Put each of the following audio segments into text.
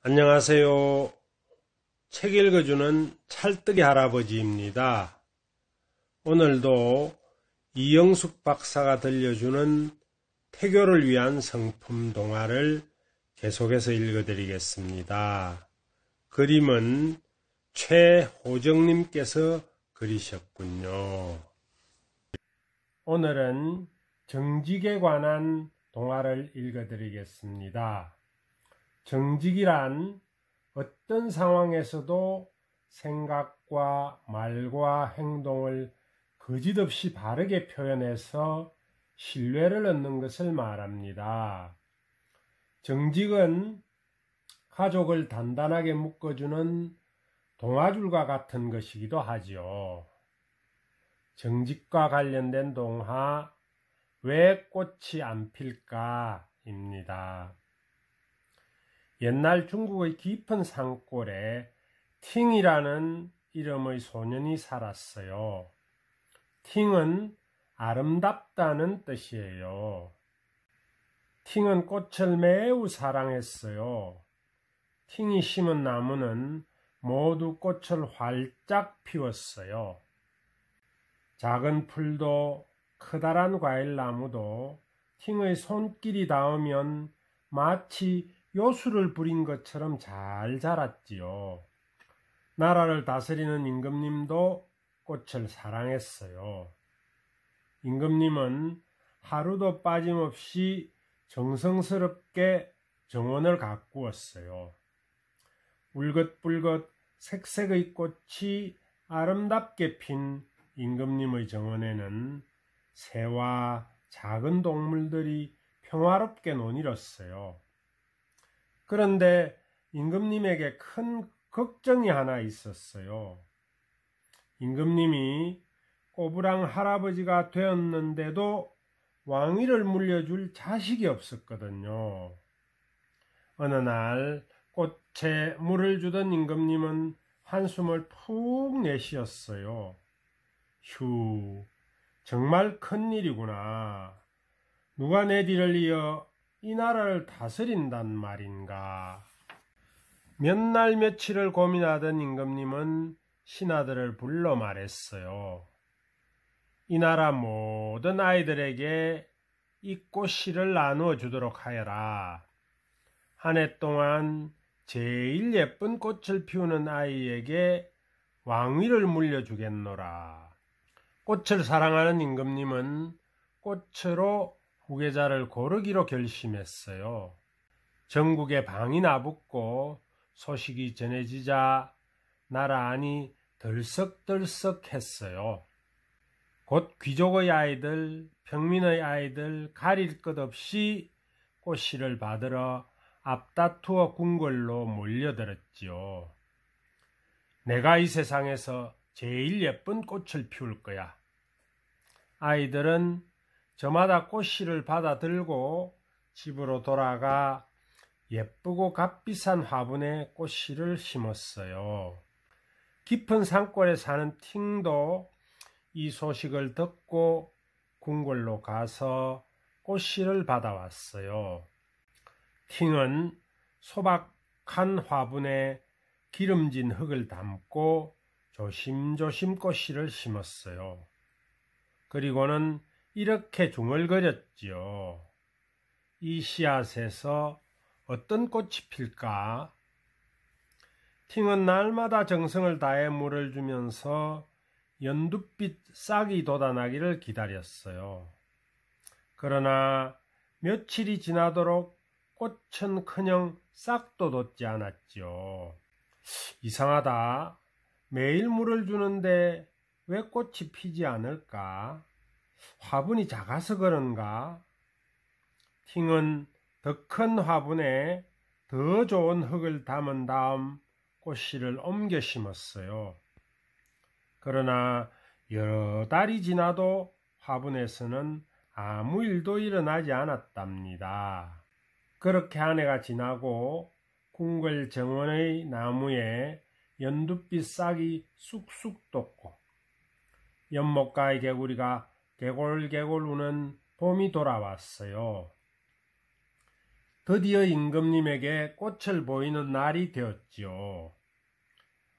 안녕하세요. 책 읽어주는 찰떡이 할아버지입니다. 오늘도 이영숙 박사가 들려주는 태교를 위한 성품 동화를 계속해서 읽어드리겠습니다. 그림은 최호정님께서 그리셨군요. 오늘은 정직에 관한 동화를 읽어드리겠습니다. 정직이란 어떤 상황에서도 생각과 말과 행동을 거짓없이 바르게 표현해서 신뢰를 얻는 것을 말합니다. 정직은 가족을 단단하게 묶어주는 동아줄과 같은 것이기도 하지요. 정직과 관련된 동화 왜 꽃이 안 필까입니다. 옛날 중국의 깊은 산골에 팅이라는 이름의 소년이 살았어요. 팅은 아름답다는 뜻이에요. 팅은 꽃을 매우 사랑했어요. 팅이 심은 나무는 모두 꽃을 활짝 피웠어요. 작은 풀도 커다란 과일나무도 팅의 손길이 닿으면 마치 요술을 부린 것처럼 잘 자랐지요. 나라를 다스리는 임금님도 꽃을 사랑했어요. 임금님은 하루도 빠짐없이 정성스럽게 정원을 가꾸었어요. 울긋불긋 색색의 꽃이 아름답게 핀 임금님의 정원에는 새와 작은 동물들이 평화롭게 논일었어요. 그런데 임금님에게 큰 걱정이 하나 있었어요. 임금님이 꼬부랑 할아버지가 되었는데도 왕위를 물려줄 자식이 없었거든요. 어느 날 꽃에 물을 주던 임금님은 한숨을 푹 내쉬었어요. 휴, 정말 큰일이구나. 누가 내 뒤를 이어 이 나라를 다스린단 말인가. 몇 날 며칠을 고민하던 임금님은 신하들을 불러 말했어요. 이 나라 모든 아이들에게 이 꽃씨를 나누어 주도록 하여라. 한 해 동안 제일 예쁜 꽃을 피우는 아이에게 왕위를 물려주겠노라. 꽃을 사랑하는 임금님은 꽃으로 후계자를 고르기로 결심했어요. 전국에 방이 나붙고 소식이 전해지자 나라 안이 들썩들썩했어요. 곧 귀족의 아이들, 평민의 아이들 가릴 것 없이 꽃씨를 받으러 앞다투어 궁궐로 몰려들었지요. 내가 이 세상에서 제일 예쁜 꽃을 피울 거야. 아이들은 저마다 꽃씨를 받아 들고 집으로 돌아가 예쁘고 값비싼 화분에 꽃씨를 심었어요. 깊은 산골에 사는 팅도 이 소식을 듣고 궁궐로 가서 꽃씨를 받아왔어요. 팅은 소박한 화분에 기름진 흙을 담고 조심조심 꽃씨를 심었어요. 그리고는 이렇게 중얼거렸지요. 이 씨앗에서 어떤 꽃이 필까? 팅은 날마다 정성을 다해 물을 주면서 연두빛 싹이 돋아나기를 기다렸어요. 그러나 며칠이 지나도록 꽃은 싹도 돋지 않았지요. 이상하다. 매일 물을 주는데 왜 꽃이 피지 않을까? 화분이 작아서 그런가? 팅은 더 큰 화분에 더 좋은 흙을 담은 다음 꽃씨를 옮겨 심었어요. 그러나 여러 달이 지나도 화분에서는 아무 일도 일어나지 않았답니다. 그렇게 한 해가 지나고 궁궐 정원의 나무에 연두빛 싹이 쑥쑥 돋고 연못가의 개구리가 개골개골 우는 봄이 돌아왔어요. 드디어 임금님에게 꽃을 보이는 날이 되었지요.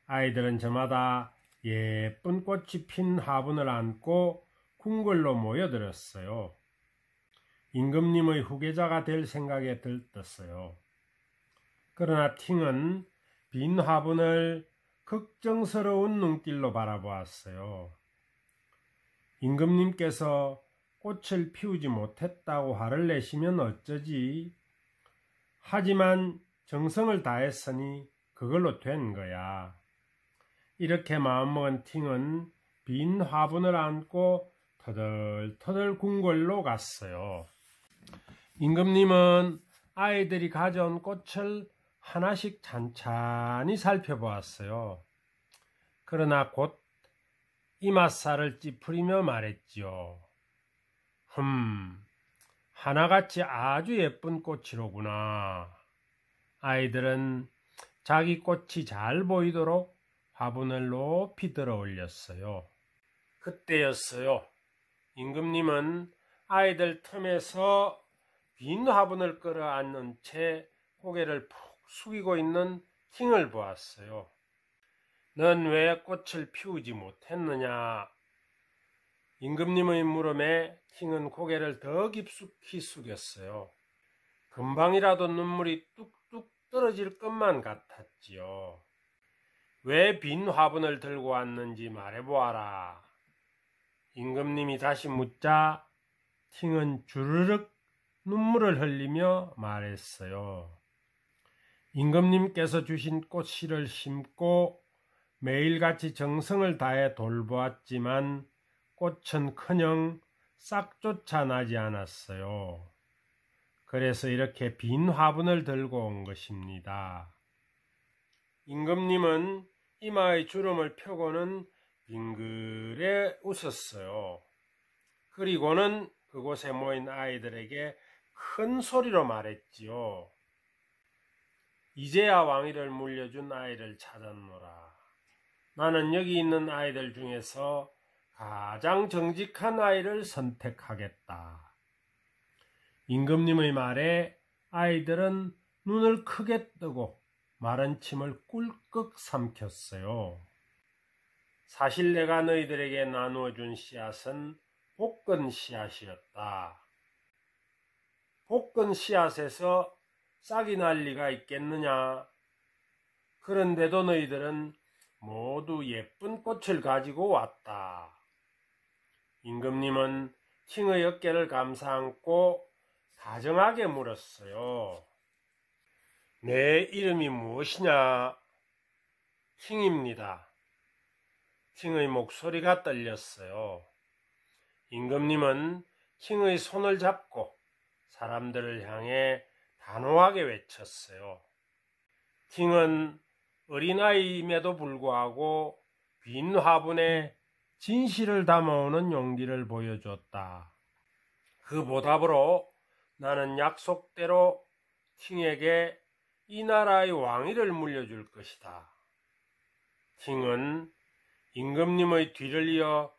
아이들은 저마다 예쁜 꽃이 핀 화분을 안고 궁궐로 모여들었어요. 임금님의 후계자가 될 생각에 들떴어요. 그러나 팅은 빈 화분을 걱정스러운 눈길로 바라보았어요. 임금님께서 꽃을 피우지 못했다고 화를 내시면 어쩌지? 하지만 정성을 다했으니 그걸로 된 거야. 이렇게 마음먹은 팅은 빈 화분을 안고 터덜터덜 궁궐로 갔어요. 임금님은 아이들이 가져온 꽃을 하나씩 찬찬히 살펴보았어요. 그러나 곧 이맛살을 찌푸리며 말했지요. 하나같이 아주 예쁜 꽃이로구나. 아이들은 자기 꽃이 잘 보이도록 화분을 높이 들어 올렸어요. 그때였어요. 임금님은 아이들 틈에서 빈 화분을 끌어안는 채 고개를 푹 숙이고 있는 팅을 보았어요. 넌 왜 꽃을 피우지 못했느냐? 임금님의 물음에 팅은 고개를 더 깊숙이 숙였어요. 금방이라도 눈물이 뚝뚝 떨어질 것만 같았지요. 왜 빈 화분을 들고 왔는지 말해보아라. 임금님이 다시 묻자 팅은 주르륵 눈물을 흘리며 말했어요. 임금님께서 주신 꽃씨를 심고 매일같이 정성을 다해 돌보았지만 꽃은커녕 싹조차 나지 않았어요. 그래서 이렇게 빈 화분을 들고 온 것입니다. 임금님은 이마의 주름을 펴고는 빙그레 웃었어요. 그리고는 그곳에 모인 아이들에게 큰 소리로 말했지요. 이제야 왕위를 물려준 아이를 찾았노라. 나는 여기 있는 아이들 중에서 가장 정직한 아이를 선택하겠다. 임금님의 말에 아이들은 눈을 크게 뜨고 마른 침을 꿀꺽 삼켰어요. 사실 내가 너희들에게 나누어준 씨앗은 볶은 씨앗이었다. 볶은 씨앗에서 싹이 날 리가 있겠느냐? 그런데도 너희들은 모두 예쁜 꽃을 가지고 왔다. 임금님은 팅의 어깨를 감싸안고 다정하게 물었어요. 내 이름이 무엇이냐? 팅입니다. 팅의 목소리가 떨렸어요. 임금님은 팅의 손을 잡고 사람들을 향해 단호하게 외쳤어요. 팅은 어린아이임에도 불구하고 빈 화분에 진실을 담아오는 용기를 보여줬다. 그 보답으로 나는 약속대로 팅에게 이 나라의 왕위를 물려줄 것이다. 팅은 임금님의 뒤를 이어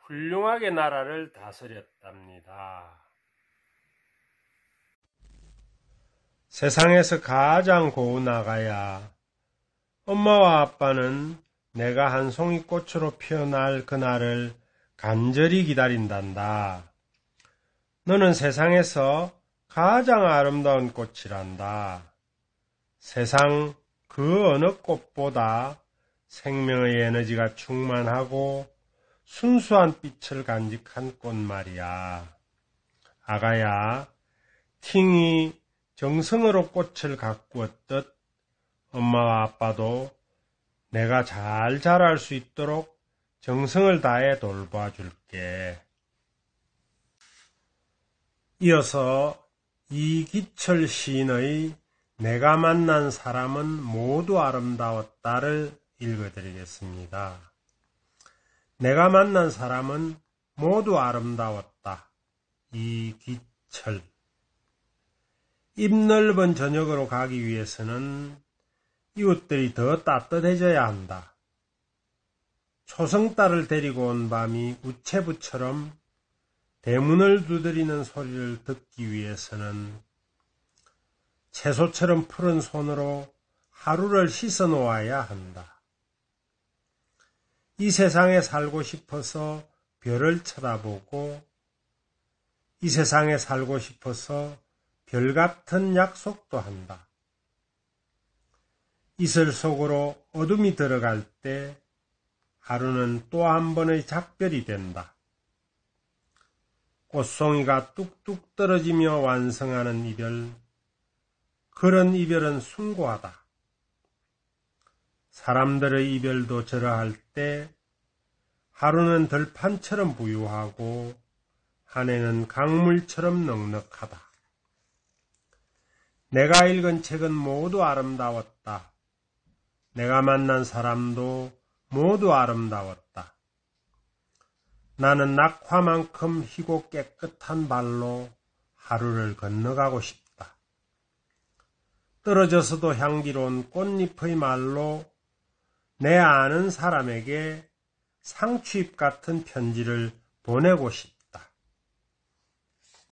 훌륭하게 나라를 다스렸답니다. 세상에서 가장 고운 아가야, 엄마와 아빠는 내가 한 송이 꽃으로 피어날 그날을 간절히 기다린단다. 너는 세상에서 가장 아름다운 꽃이란다. 세상 그 어느 꽃보다 생명의 에너지가 충만하고 순수한 빛을 간직한 꽃 말이야. 아가야, 팅이 정성으로 꽃을 가꾸었듯 엄마와 아빠도 내가 잘 자랄 수 있도록 정성을 다해 돌봐 줄게. 이어서 이기철 시인의 내가 만난 사람은 모두 아름다웠다를 읽어드리겠습니다. 내가 만난 사람은 모두 아름다웠다. 이기철. 입 넓은 저녁으로 가기 위해서는 이웃들이 더 따뜻해져야 한다. 초승달을 데리고 온 밤이 우체부처럼 대문을 두드리는 소리를 듣기 위해서는 채소처럼 푸른 손으로 하루를 씻어 놓아야 한다. 이 세상에 살고 싶어서 별을 쳐다보고 이 세상에 살고 싶어서 별 같은 약속도 한다. 이슬 속으로 어둠이 들어갈 때 하루는 또 한 번의 작별이 된다. 꽃송이가 뚝뚝 떨어지며 완성하는 이별, 그런 이별은 숭고하다. 사람들의 이별도 저러할 때 하루는 들판처럼 부유하고 한 해는 강물처럼 넉넉하다. 내가 읽은 책은 모두 아름다웠다. 내가 만난 사람도 모두 아름다웠다. 나는 낙화만큼 희고 깨끗한 발로 하루를 건너가고 싶다. 떨어져서도 향기로운 꽃잎의 말로 내 아는 사람에게 상추잎 같은 편지를 보내고 싶다.